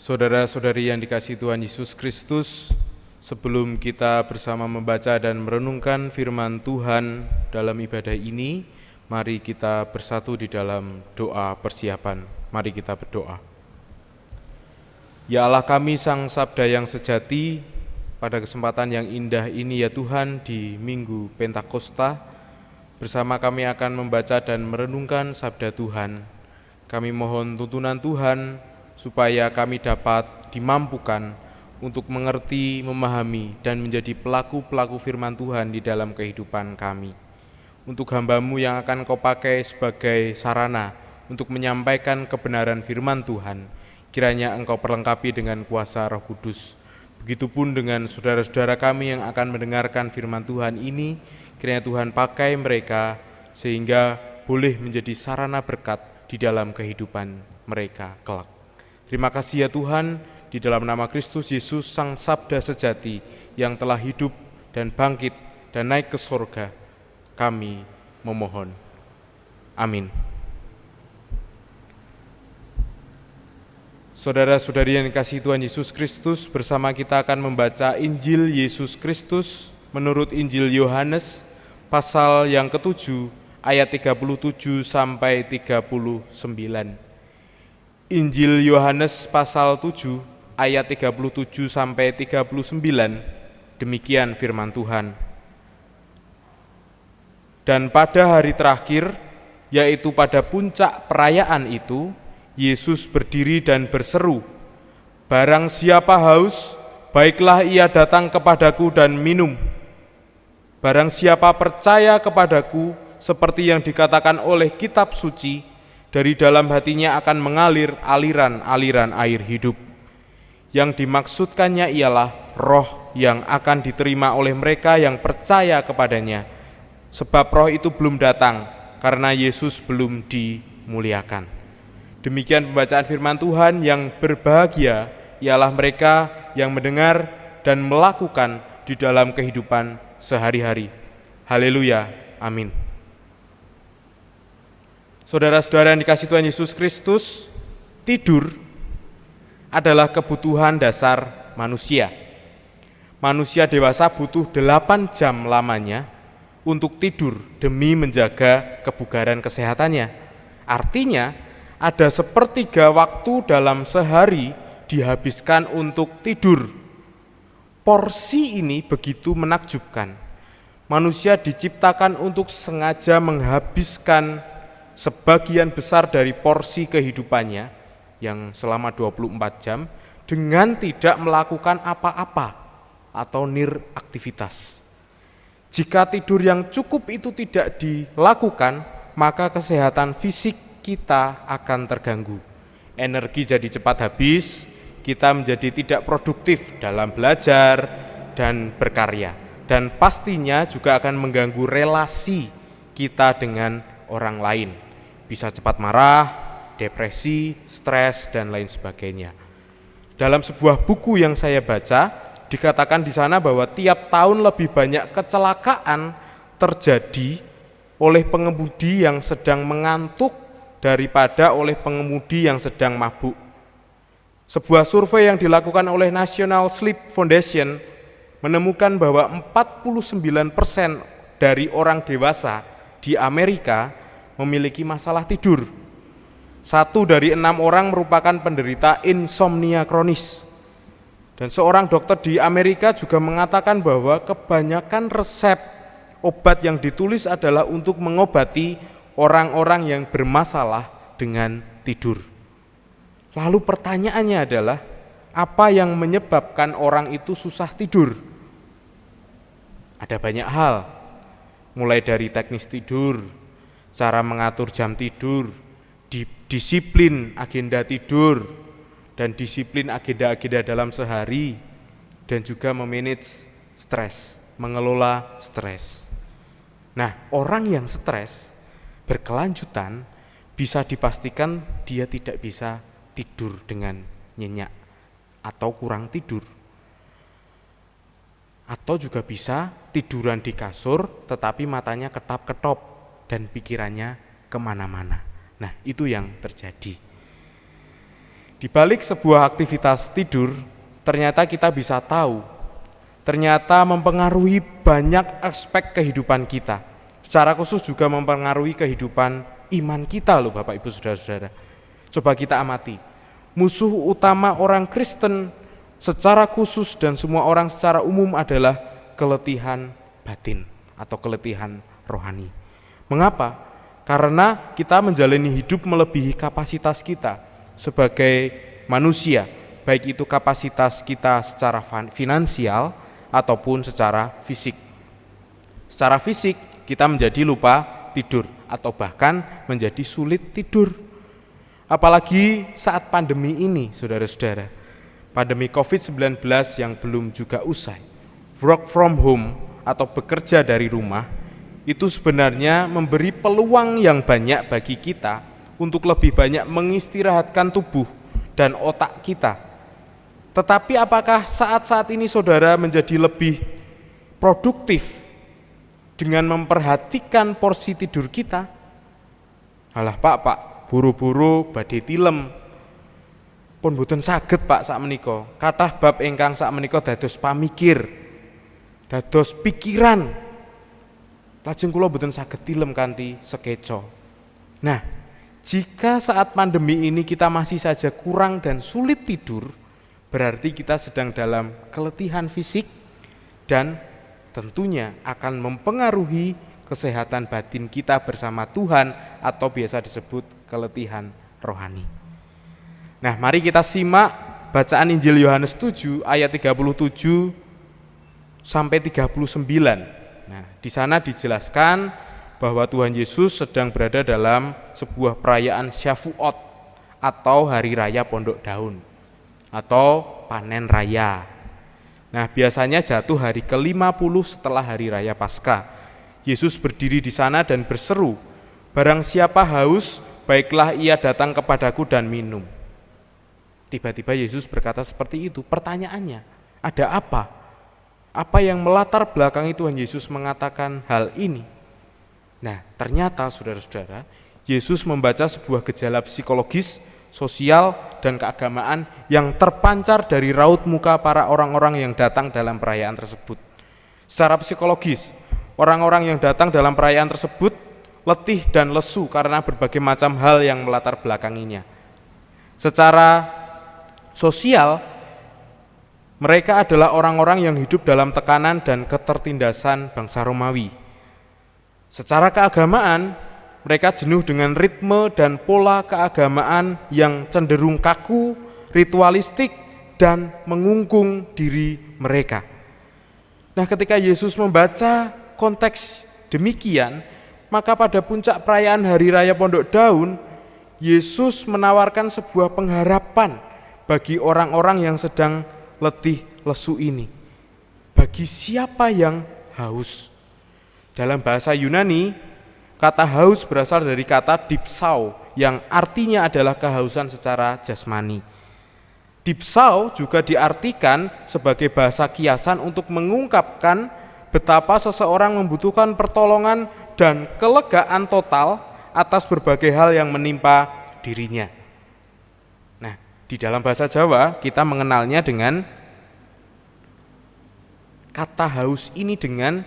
Saudara-saudari yang dikasihi Tuhan Yesus Kristus, sebelum kita bersama membaca dan merenungkan firman Tuhan dalam ibadah ini, mari kita bersatu di dalam doa persiapan. Mari kita berdoa. Ya Allah kami, Sang Sabda yang sejati, pada kesempatan yang indah ini ya Tuhan, di Minggu Pentakosta, bersama kami akan membaca dan merenungkan Sabda Tuhan. Kami mohon tuntunan Tuhan, supaya kami dapat dimampukan untuk mengerti, memahami, dan menjadi pelaku-pelaku firman Tuhan di dalam kehidupan kami. Untuk hamba-Mu yang akan Kau pakai sebagai sarana untuk menyampaikan kebenaran firman Tuhan, kiranya Engkau perlengkapi dengan kuasa Roh Kudus. Begitupun dengan saudara-saudara kami yang akan mendengarkan firman Tuhan ini, kiranya Tuhan pakai mereka sehingga boleh menjadi sarana berkat di dalam kehidupan mereka kelak. Terima kasih ya Tuhan, di dalam nama Kristus Yesus, Sang Sabda sejati yang telah hidup dan bangkit dan naik ke surga, kami memohon. Amin. Saudara-saudari yang dikasihi Tuhan Yesus Kristus, bersama kita akan membaca Injil Yesus Kristus menurut Injil Yohanes, pasal yang ke-7, ayat 37 sampai 39. Injil Yohanes pasal 7 ayat 37 sampai 39, demikian firman Tuhan. Dan pada hari terakhir, yaitu pada puncak perayaan itu, Yesus berdiri dan berseru, "Barang siapa haus, baiklah ia datang kepadaku dan minum. Barang siapa percaya kepadaku, seperti yang dikatakan oleh kitab suci, dari dalam hatinya akan mengalir aliran-aliran air hidup." Yang dimaksudkannya ialah roh yang akan diterima oleh mereka yang percaya kepadanya. Sebab roh itu belum datang, karena Yesus belum dimuliakan. Demikian pembacaan firman Tuhan. Yang berbahagia ialah mereka yang mendengar dan melakukan di dalam kehidupan sehari-hari. Haleluya, amin. Saudara-saudara yang dikasihi Tuhan Yesus Kristus, tidur adalah kebutuhan dasar manusia. Manusia dewasa butuh 8 jam lamanya untuk tidur demi menjaga kebugaran kesehatannya. Artinya, ada 1/3 waktu dalam sehari dihabiskan untuk tidur. Porsi ini begitu menakjubkan. Manusia diciptakan untuk sengaja menghabiskan sebagian besar dari porsi kehidupannya yang selama 24 jam dengan tidak melakukan apa-apa atau niraktivitas. Jika tidur yang cukup itu tidak dilakukan, maka kesehatan fisik kita akan terganggu. Energi jadi cepat habis, kita menjadi tidak produktif dalam belajar dan berkarya. Dan pastinya juga akan mengganggu relasi kita dengan orang lain. Bisa cepat marah, depresi, stres, dan lain sebagainya. Dalam sebuah buku yang saya baca, dikatakan di sana bahwa tiap tahun lebih banyak kecelakaan terjadi oleh pengemudi yang sedang mengantuk daripada oleh pengemudi yang sedang mabuk. Sebuah survei yang dilakukan oleh National Sleep Foundation menemukan bahwa 49% dari orang dewasa di Amerika memiliki masalah tidur. 1 dari 6 orang merupakan penderita insomnia kronis. Dan seorang dokter di Amerika juga mengatakan bahwa kebanyakan resep obat yang ditulis adalah untuk mengobati orang-orang yang bermasalah dengan tidur. Lalu pertanyaannya adalah, apa yang menyebabkan orang itu susah tidur? Ada banyak hal, mulai dari teknis tidur, cara mengatur jam tidur, disiplin agenda tidur, dan disiplin agenda-agenda dalam sehari, dan juga memanage stres, mengelola stres. Nah, orang yang stres berkelanjutan bisa dipastikan dia tidak bisa tidur dengan nyenyak atau kurang tidur. Atau juga bisa tiduran di kasur tetapi matanya ketap-ketop dan pikirannya kemana-mana. Nah, itu yang terjadi. Di balik sebuah aktivitas tidur, ternyata kita bisa tahu, ternyata mempengaruhi banyak aspek kehidupan kita. Secara khusus juga mempengaruhi kehidupan iman kita loh Bapak Ibu Saudara-saudara. Coba kita amati, musuh utama orang Kristen secara khusus dan semua orang secara umum adalah keletihan batin atau keletihan rohani. Mengapa? Karena kita menjalani hidup melebihi kapasitas kita sebagai manusia, baik itu kapasitas kita secara finansial ataupun secara fisik. Secara fisik kita menjadi lupa tidur atau bahkan menjadi sulit tidur. Apalagi saat pandemi ini, saudara-saudara. Pandemi COVID-19 yang belum juga usai. Work from home atau bekerja dari rumah itu sebenarnya memberi peluang yang banyak bagi kita untuk lebih banyak mengistirahatkan tubuh dan otak kita. Tetapi apakah saat-saat ini saudara menjadi lebih produktif dengan memperhatikan porsi tidur kita? Alah Pak, buru-buru badhe tilem. Pun boten saged Pak sakmenika. Kathah bab ingkang sakmenika dados pamikir, dados pikiran. Lajeng kula boten saged tilem kanthi sekeca. Nah, jika saat pandemi ini kita masih saja kurang dan sulit tidur, berarti kita sedang dalam keletihan fisik dan tentunya akan mempengaruhi kesehatan batin kita bersama Tuhan atau biasa disebut keletihan rohani. Nah, mari kita simak bacaan Injil Yohanes 7 ayat 37 sampai 39. Nah, di sana dijelaskan bahwa Tuhan Yesus sedang berada dalam sebuah perayaan Syavuot atau hari raya pondok daun atau panen raya. Nah, biasanya jatuh hari ke-50 setelah hari raya Paskah. Yesus berdiri di sana dan berseru, "Barang siapa haus, baiklah ia datang kepadaku dan minum." Tiba-tiba Yesus berkata seperti itu. Pertanyaannya, ada apa? Apa yang melatar belakangi Tuhan Yesus mengatakan hal ini? Nah, ternyata saudara-saudara, Yesus membaca sebuah gejala psikologis, sosial, dan keagamaan yang terpancar dari raut muka para orang-orang yang datang dalam perayaan tersebut. Secara psikologis, orang-orang yang datang dalam perayaan tersebut letih dan lesu karena berbagai macam hal yang melatar belakanginya. Secara sosial, mereka adalah orang-orang yang hidup dalam tekanan dan ketertindasan bangsa Romawi. Secara keagamaan, mereka jenuh dengan ritme dan pola keagamaan yang cenderung kaku, ritualistik, dan mengungkung diri mereka. Nah, ketika Yesus membaca konteks demikian, maka pada puncak perayaan Hari Raya Pondok Daun, Yesus menawarkan sebuah pengharapan bagi orang-orang yang sedang letih lesu ini. Bagi siapa yang haus. Dalam bahasa Yunani, kata haus berasal dari kata dipsau yang artinya adalah kehausan secara jasmani. Dipsau juga diartikan sebagai bahasa kiasan untuk mengungkapkan betapa seseorang membutuhkan pertolongan dan kelegaan total atas berbagai hal yang menimpa dirinya. Nah, di dalam bahasa Jawa kita mengenalnya dengan kata haus ini dengan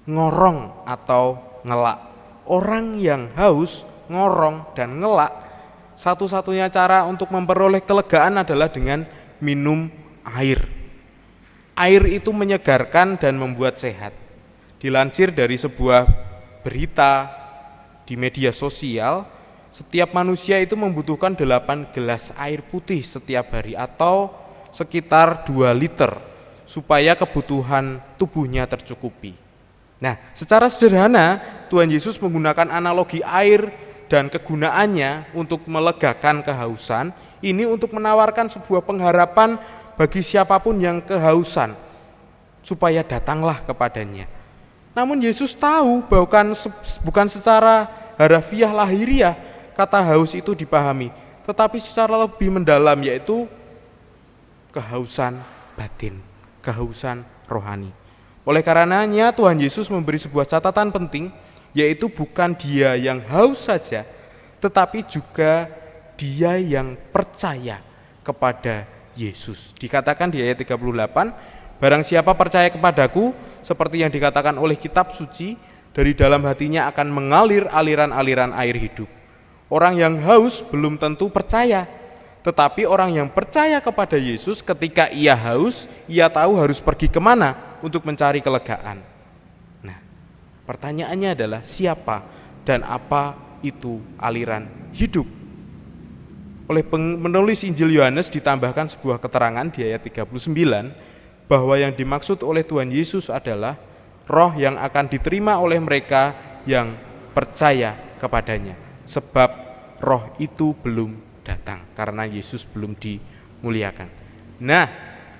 ngorong atau ngelak. Orang yang haus, ngorong, dan ngelak, satu-satunya cara untuk memperoleh kelegaan adalah dengan minum air. Air itu menyegarkan dan membuat sehat. Dilansir dari sebuah berita di media sosial, setiap manusia itu membutuhkan 8 gelas air putih setiap hari atau sekitar 2 liter supaya kebutuhan tubuhnya tercukupi. Nah, secara sederhana Tuhan Yesus menggunakan analogi air dan kegunaannya untuk melegakan kehausan, ini untuk menawarkan sebuah pengharapan bagi siapapun yang kehausan, supaya datanglah kepadanya. Namun Yesus tahu bahwa bukan secara harafiah lahiriah kata haus itu dipahami, tetapi secara lebih mendalam, yaitu kehausan batin, kehausan rohani. Oleh karenanya Tuhan Yesus memberi sebuah catatan penting, yaitu bukan dia yang haus saja, tetapi juga dia yang percaya kepada Yesus. Dikatakan di ayat 38, barang siapa percaya kepadaku, seperti yang dikatakan oleh kitab suci, dari dalam hatinya akan mengalir aliran-aliran air hidup. Orang yang haus belum tentu percaya, tetapi orang yang percaya kepada Yesus, ketika ia haus, ia tahu harus pergi kemana untuk mencari kelegaan. Nah, pertanyaannya adalah siapa dan apa itu aliran hidup? Oleh penulis Injil Yohanes ditambahkan sebuah keterangan di ayat 39 bahwa yang dimaksud oleh Tuhan Yesus adalah roh yang akan diterima oleh mereka yang percaya kepadanya, sebab roh itu belum datang karena Yesus belum dimuliakan. Nah,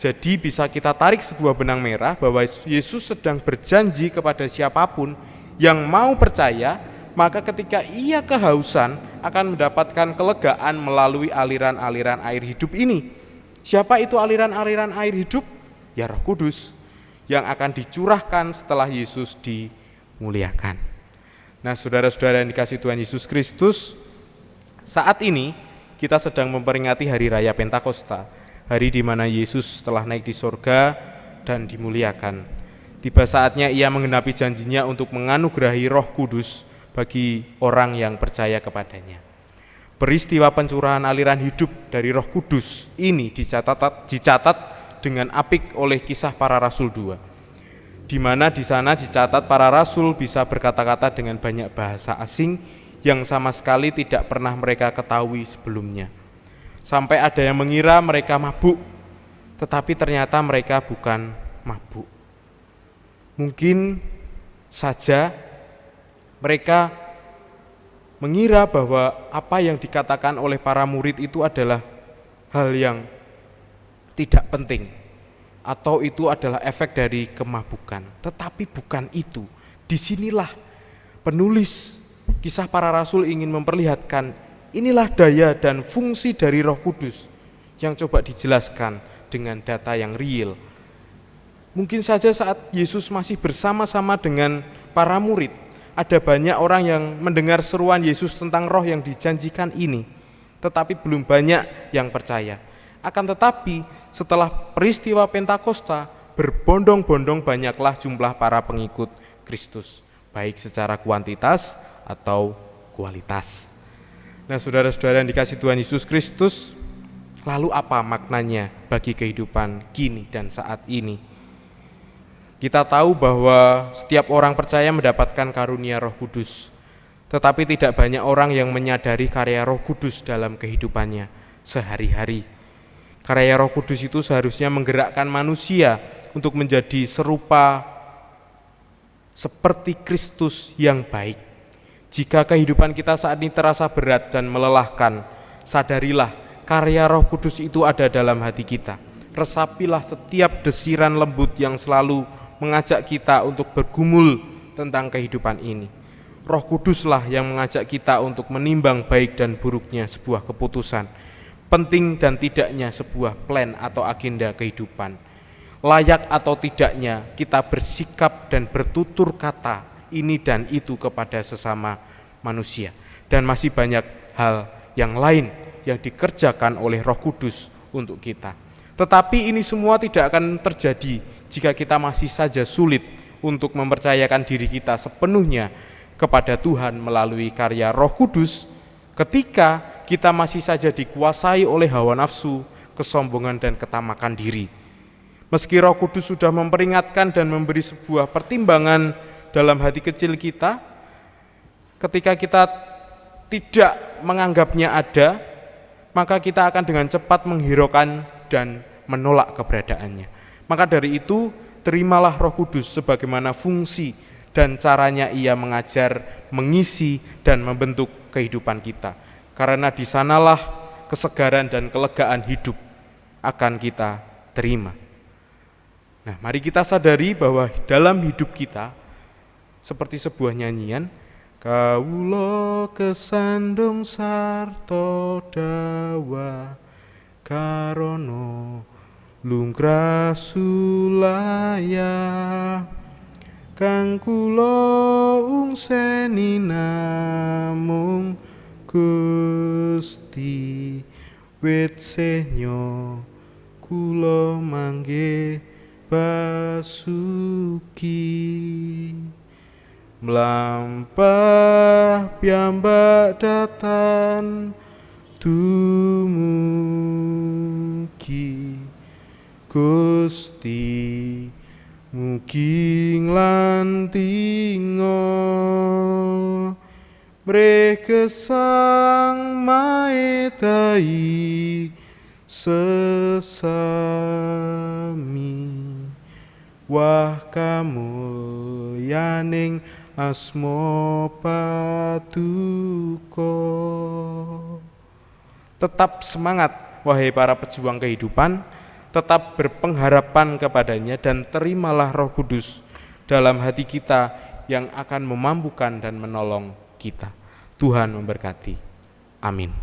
jadi bisa kita tarik sebuah benang merah bahwa Yesus sedang berjanji kepada siapapun yang mau percaya, maka ketika ia kehausan akan mendapatkan kelegaan melalui aliran-aliran air hidup ini. Siapa itu aliran-aliran air hidup? Ya, Roh Kudus yang akan dicurahkan setelah Yesus dimuliakan. Nah, saudara-saudara yang dikasihi Tuhan Yesus Kristus, saat ini kita sedang memperingati hari raya Pentakosta, hari di mana Yesus telah naik di sorga dan dimuliakan. Tiba saatnya ia menggenapi janjinya untuk menganugerahi Roh Kudus bagi orang yang percaya kepadanya. Peristiwa pencurahan aliran hidup dari Roh Kudus ini dicatat dengan apik oleh Kisah Para Rasul 2, di mana di sana dicatat para rasul bisa berkata-kata dengan banyak bahasa asing yang sama sekali tidak pernah mereka ketahui sebelumnya. Sampai ada yang mengira mereka mabuk, tetapi ternyata mereka bukan mabuk. Mungkin saja mereka mengira bahwa apa yang dikatakan oleh para murid itu adalah hal yang tidak penting, atau itu adalah efek dari kemabukan. Tetapi bukan itu. Disinilah penulis Kisah Para Rasul ingin memperlihatkan inilah daya dan fungsi dari Roh Kudus yang coba dijelaskan dengan data yang real. Mungkin saja saat Yesus masih bersama-sama dengan para murid, ada banyak orang yang mendengar seruan Yesus tentang roh yang dijanjikan ini, tetapi belum banyak yang percaya. Akan tetapi setelah peristiwa Pentakosta, berbondong-bondong banyaklah jumlah para pengikut Kristus, baik secara kuantitas atau kualitas. Nah, saudara-saudara yang dikasihi Tuhan Yesus Kristus, lalu apa maknanya bagi kehidupan kini dan saat ini? Kita tahu bahwa setiap orang percaya mendapatkan karunia Roh Kudus, tetapi tidak banyak orang yang menyadari karya Roh Kudus dalam kehidupannya sehari-hari. Karya Roh Kudus itu seharusnya menggerakkan manusia untuk menjadi serupa seperti Kristus yang baik. Jika kehidupan kita saat ini terasa berat dan melelahkan, sadarilah karya Roh Kudus itu ada dalam hati kita. Resapilah setiap desiran lembut yang selalu mengajak kita untuk bergumul tentang kehidupan ini. Roh Kuduslah yang mengajak kita untuk menimbang baik dan buruknya sebuah keputusan, penting dan tidaknya sebuah plan atau agenda kehidupan, layak atau tidaknya kita bersikap dan bertutur kata ini dan itu kepada sesama manusia, dan masih banyak hal yang lain yang dikerjakan oleh Roh Kudus untuk kita. Tetapi ini semua tidak akan terjadi jika kita masih saja sulit untuk mempercayakan diri kita sepenuhnya kepada Tuhan melalui karya Roh Kudus, ketika kita masih saja dikuasai oleh hawa nafsu, kesombongan dan ketamakan diri. Meski Roh Kudus sudah memperingatkan dan memberi sebuah pertimbangan dalam hati kecil kita, ketika kita tidak menganggapnya ada, maka kita akan dengan cepat menghiraukan dan menolak keberadaannya. Maka dari itu, terimalah Roh Kudus sebagaimana fungsi dan caranya ia mengajar, mengisi dan membentuk kehidupan kita. Karena di sanalah kesegaran dan kelegaan hidup akan kita terima. Nah, mari kita sadari bahwa dalam hidup kita, seperti sebuah nyanyian, Kawula kesandung sarta dawa karono lungkrah sulaya kang kula ungseni namung Gusti. Gusti, wit senyo kula mangge basuki. Mlampah piyambak datan dumugi Gusti, mugi nglantinga mrih gesang maedai sesami. Wah kamulyaning asma Paduka. Tetap semangat wahai para pejuang kehidupan, tetap berpengharapan kepadanya dan terimalah Roh Kudus dalam hati kita yang akan memampukan dan menolong kita. Tuhan memberkati. Amin.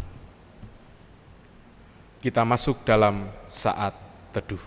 Kita masuk dalam saat teduh.